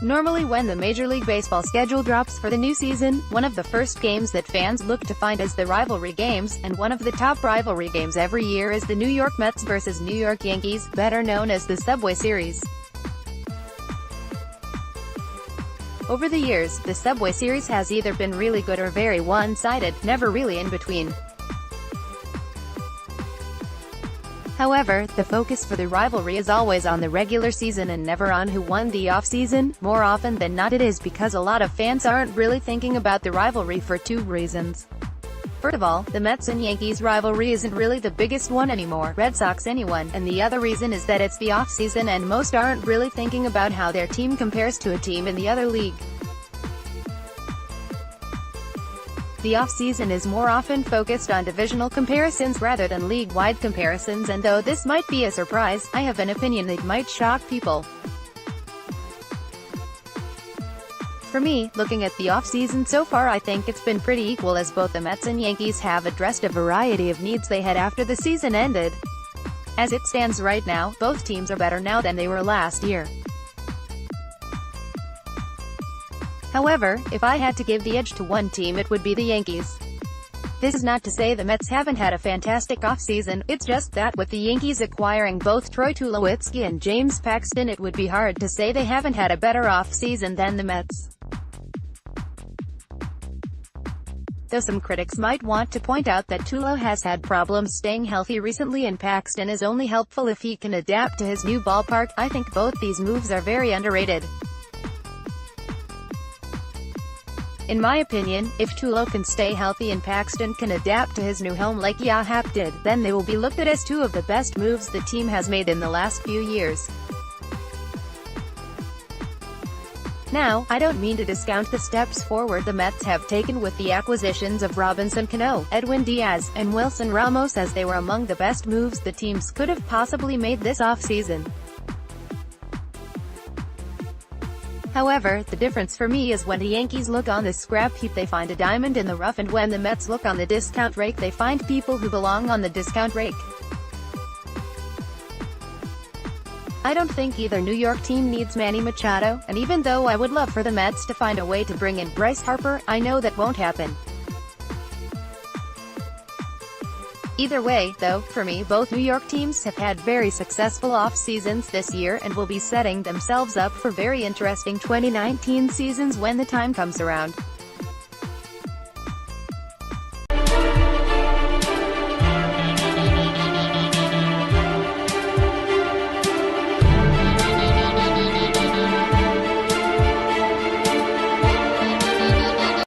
Normally when the Major League Baseball schedule drops for the new season, one of the first games that fans look to find is the rivalry games, and one of the top rivalry games every year is the New York Mets versus New York Yankees, better known as the Subway Series. Over the years, the Subway Series has either been really good or very one-sided, never really in between. However, the focus for the rivalry is always on the regular season and never on who won the off-season. More often than not it is because a lot of fans aren't really thinking about the rivalry for two reasons. First of all, the Mets and Yankees rivalry isn't really the biggest one anymore, Red Sox anyone, and the other reason is that it's the off-season and most aren't really thinking about how their team compares to a team in the other league. The off-season is more often focused on divisional comparisons rather than league-wide comparisons, and though this might be a surprise, I have an opinion that might shock people. For me, looking at the off-season so far, I think it's been pretty equal as both the Mets and Yankees have addressed a variety of needs they had after the season ended. As it stands right now, both teams are better now than they were last year. However, if I had to give the edge to one team it would be the Yankees. This is not to say the Mets haven't had a fantastic offseason, it's just that with the Yankees acquiring both Troy Tulowitzki and James Paxton it would be hard to say they haven't had a better offseason than the Mets. Though some critics might want to point out that Tulo has had problems staying healthy recently and Paxton is only helpful if he can adapt to his new ballpark, I think both these moves are very underrated. In my opinion, if Tulo can stay healthy and Paxton can adapt to his new home like Yahap did, then they will be looked at as two of the best moves the team has made in the last few years. Now, I don't mean to discount the steps forward the Mets have taken with the acquisitions of Robinson Cano, Edwin Diaz, and Wilson Ramos, as they were among the best moves the teams could have possibly made this offseason. However, the difference for me is when the Yankees look on the scrap heap they find a diamond in the rough, and when the Mets look on the discount rake they find people who belong on the discount rake. I don't think either New York team needs Manny Machado, and even though I would love for the Mets to find a way to bring in Bryce Harper, I know that won't happen. Either way, though, for me both New York teams have had very successful off-seasons this year and will be setting themselves up for very interesting 2019 seasons when the time comes around.